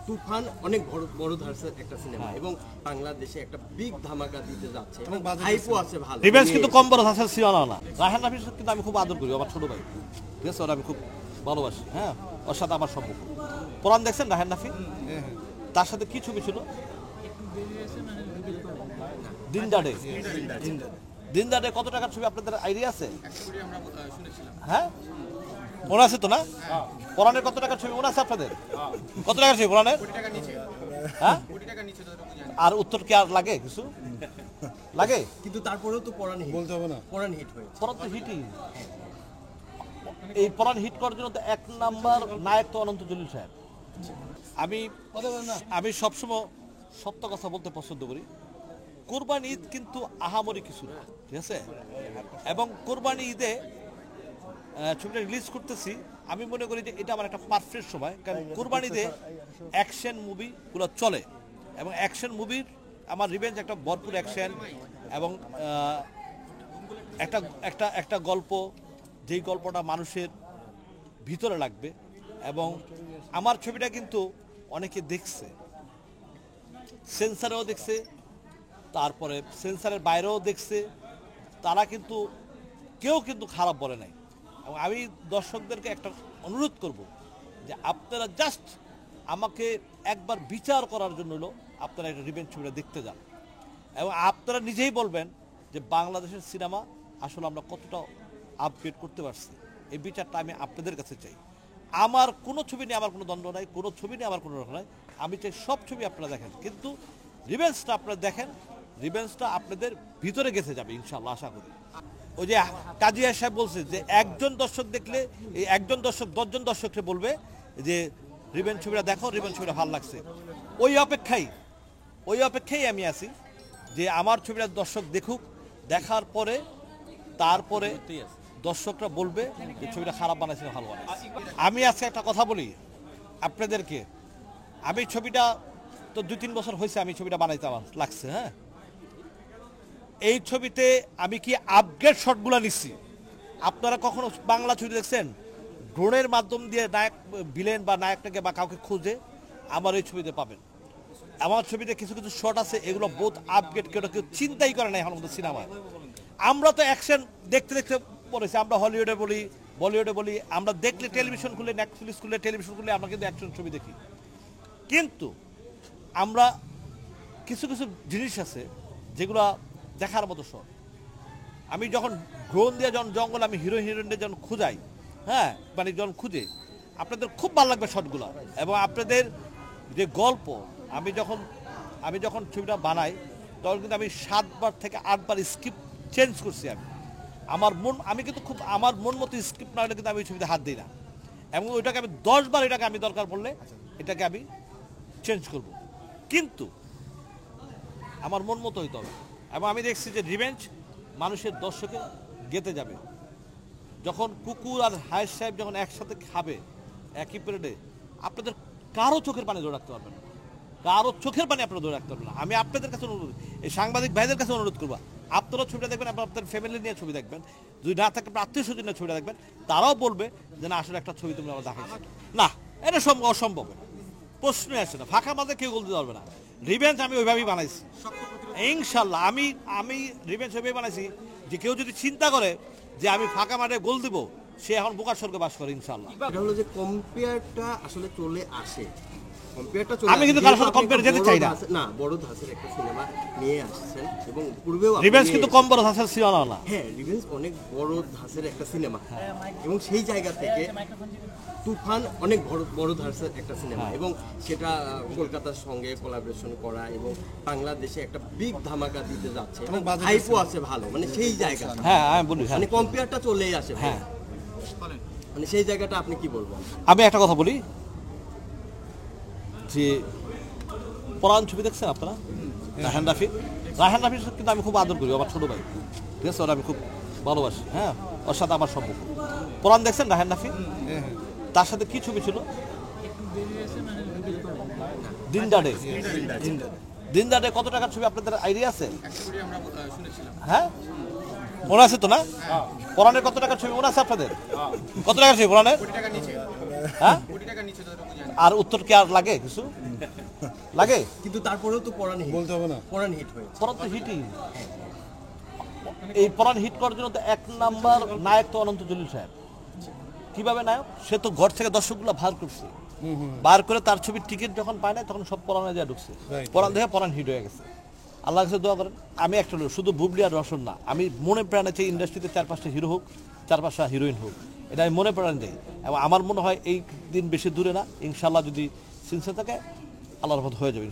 তুফান অনেক বড় বড় ধারসের একটা সিনেমা এবং বাংলাদেশে একটা বিগ ধামাকা দিতে যাচ্ছে এবং হাইপও আছে ভালো। রিভেঞ্জ কিন্তু কম বড় ধারসের সিনেমা না। রায়হান রাফির সাথে কিন্তু আমি খুব আদর করি, আমার ছোট ভাই, ঠিক আছে, ওরা আমি খুব ভালোবাসি। হ্যাঁ, ওর সাথে আমার সম্পর্ক। পরাণ দেখছেন রায়হান রাফি? তার সাথে কি ছবি ছিল? দিনদাডে। দিনদাডে কত টাকার ছবি আপনাদের আইডিয়া আছে? হ্যাঁ, মনে আছে তো না? পরাণের কত টাকার ছবি মনে আছে আপনাদের? কত টাকার ছবি পরাণের? হ্যাঁ, আর উত্তর কি আর লাগে কিছু লাগে? কিন্তু তারপরেও তো পরাণ হিট বলতে হবে না, পরাণ হিট হয়েছে। পরাণ তো হিটই। এই পরাণ হিট করার জন্য তো এক নাম্বার নায়ক তো অনন্ত জলিল সাহেব। আমি সবসময় সত্য কথা বলতে পছন্দ করি। কোরবানি ঈদ কিন্তু আহামরি কিছু না, ঠিক আছে? এবং কোরবানি ঈদে ছবিটা রিলিজ করতেছি, আমি মনে করি যে এটা আমার একটা পারফেক্ট সময়, কারণ কোরবানিতে অ্যাকশন মুভিগুলো চলে এবং অ্যাকশন মুভির আমার রিভেঞ্জ একটা ভরপুর অ্যাকশন এবং একটা একটা একটা গল্প, যেই গল্পটা মানুষের ভিতরে লাগবে। এবং আমার ছবিটা কিন্তু অনেকে দেখছে, সেন্সারেও দেখছে, তারপরে সেন্সারের বাইরেও দেখছে, তারা কিন্তু কেউ কিন্তু খারাপ বলে নাই। এবং আমি দর্শকদেরকে একটা অনুরোধ করব যে আপনারা জাস্ট আমাকে একবার বিচার করার জন্য হলো আপনারা একটা রিভেঞ্জ ছবিটা দেখতে যান এবং আপনারা নিজেই বলবেন যে বাংলাদেশের সিনেমা আসলে আমরা কতটা আপগ্রেড করতে পারছি। এই বিচারটা আমি আপনাদের কাছে চাই। আমার কোনো ছবি নিয়ে আমার কোনো দ্বন্দ্ব নাই, কোনো ছবি নিয়ে আমার কোনো রকম নাই। আমি চাই সব ছবি আপনারা দেখেন, কিন্তু রিভেঞ্জটা আপনারা দেখেন, রিভেঞ্জটা আপনাদের ভিতরে গেছে যাবে ইনশাআল্লাহ, আশা করি। ওই যে কাজিয়া সাহেব বলছে যে একজন দর্শক দেখলে এই একজন দর্শক 10 জন দর্শককে বলবে যে রিভেঞ্জ ছবিটা দেখো, রিভেঞ্জ ছবিটা ভালো লাগছে। ওই অপেক্ষায় আমি আছি যে আমার ছবিটা দর্শক দেখুক, দেখার পরে তারপরে দর্শকরা বলবে যে ছবিটা খারাপ বানাইছে না ভালো বানাইছে। আমি আজকে একটা কথা বলি আপনাদেরকে, আমি ছবিটা তো 2-3 বছর হয়েছে আমি ছবিটা বানাইতে আমার লাগছে। হ্যাঁ, এই ছবিতে আমি কি আপগ্রেড শটগুলো নিচ্ছি। আপনারা কখনো বাংলা ছবি দেখছেন ড্রোনের মাধ্যম দিয়ে নায়ক ভিলেন বা নায়কটাকে বা কাউকে খুঁজে? আমার এই ছবিতে পাবেন। আমার ছবিতে কিছু কিছু শট আছে, এগুলো বহুত আপগ্রেড, কেউ চিন্তাই করে না এখন মতো সিনেমায়। আমরা তো অ্যাকশন দেখতে দেখতে পড়েছি, আমরা হলিউডে বলি, বলিউডে বলি, আমরা দেখলে টেলিভিশন খুলে, নেটফ্লিক্স খুলে, টেলিভিশন খুলে আমরা কিন্তু অ্যাকশন ছবি দেখি। কিন্তু আমরা কিছু কিছু জিনিস আছে যেগুলো দেখার মতো শট। আমি যখন ড্রোন দিয়ে যখন জঙ্গল আমি হিরো হিরোইনদের যখন খুঁজাই, হ্যাঁ, মানে যখন খুঁজে, আপনাদের খুব ভালো লাগবে শটগুলো। এবং আপনাদের যে গল্প, আমি যখন ছবিটা বানাই তখন কিন্তু আমি 7বার থেকে 8বার স্ক্রিপ্ট চেঞ্জ করছি। আমি কিন্তু খুব আমার মন মতো স্ক্রিপ্ট না হলে কিন্তু আমি ওই ছবিতে হাত দিই না। এবং ওইটাকে আমি 10বার এটাকে আমি দরকার পড়লে এটাকে আমি চেঞ্জ করব, কিন্তু আমার মন মতো হইতে হবে। এবং আমি দেখছি যে রিভেঞ্জ মানুষের দর্শকে গেতে যাবে। যখন কুকুর আর হায়েস সাহেব যখন একসাথে খাবে একই প্লেটে, আপনাদের কারো চোখের পানি ধরে রাখতে পারবেন না, কারো চোখের পানি আপনারা ধরে রাখতে পারবেন না। আমি আপনাদের কাছে অনুরোধ, এই সাংবাদিক ভাইদের কাছে অনুরোধ করবো, আপনারা ছবিটা দেখবেন, আপনার ফ্যামিলি নিয়ে ছবি দেখবেন, যদি না থাকে আপনার আত্মীয় স্বজন নিয়ে ছবিটা দেখবেন, তারাও বলবে যে না আসলে একটা ছবি তুমি আমরা দেখাচ্ছি না, এটা অসম্ভব, প্রশ্নই আসে না, ফাঁকা মাঝে কেউ বলতে পারবে না। রিভেঞ্জ আমি ওইভাবেই বানাইছি ইনশাল্লাহ। আমি রিভেঞ্জ ওইভাবেই বানাইছি যে কেউ যদি চিন্তা করে যে আমি ফাঁকা মাঠে গোল দিব, সে এখন বোকার স্বর্গে বাস করে ইনশাল্লাহ। এটা হলো যে কম্পেয়ারটা আসলে চলে আসে, আমি কিন্তু কারোর সাথে কম্পেয়ার যেতে চাই না। না, বড় ধাঁচের একটা সিনেমা নিয়ে আসছেন এবং পূর্বেও রিভেঞ্জ কিন্তু কম বড় ধাঁচের সিনেমা না। হ্যাঁ, রিভেঞ্জ অনেক বড় ধাঁচের একটা সিনেমা এবং সেই জায়গা থেকে তুফান অনেক বড় ধাঁচের একটা সিনেমা এবং সেটা কলকাতার সঙ্গে কোলাবোরেশন করা এবং বাংলাদেশে একটা বিগ ধামাকা দিতে যাচ্ছে এবং হাইপও আছে ভালো, মানে সেই জায়গা। হ্যাঁ, আমি বলি, মানে কম্পেয়ারটা চলেই আসে। হ্যাঁ, মানে সেই জায়গাটা আপনি কি বলবেন? আমি একটা কথা বলি যে পরাণ ছবি দেখছেন আপনারা? রায়হান রাফির সাথে কিন্তু আমি খুব আদর করি, আমার ছোট ভাই, ঠিক আছে, ওরা আমি খুব ভালোবাসি। হ্যাঁ, ওর সাথে আমার সম্পর্ক। পরাণ দেখছেন রায়হান রাফি? তার সাথে কি ছবি ছিল? দিনদাডে কত টাকার ছবি আপনাদের আইডিয়া আছে? হ্যাঁ, মনে আছে তো না? পরাণের কত টাকা ছবি মনে আছে আপনাদের? কত টাকা ছবি পরাণের? হ্যাঁ, আর উত্তর কি আর লাগে কিছু লাগে? কিন্তু তারপরেও তো পরাণ হিট বলতে হবে না। পরাণ হিট হয়েছে। পরাণ তো হিটই। এই পরাণ হিট করার জন্য তো এক নাম্বার নায়ক তো অনন্ত জলিল সাহেব। কিভাবে নায়ক? সে তো ঘর থেকে দর্শকগুলো ভার করছে, বার করে তার ছবির টিকিট যখন পায় না তখন সব পরাণে যা ঢুকছে, পরাণ দেখে পরাণ হিট হয়ে গেছে। আল্লাহ কাছে দোয়া করেন। আমি একটা লোক, শুধু বুবলি আর রসন না, আমি মনে প্রাণে চাই ইন্ডাস্ট্রিতে 4-5টা হিরো হোক, 4-5টা হিরোইন হোক, এটা আমি মনে প্রাণে চাই। এবং আমার মনে হয় এই দিন বেশি দূরে না, ইনশাল্লাহ যদি সিনসে থাকে আল্লাহর রহমত হয়ে যাবে।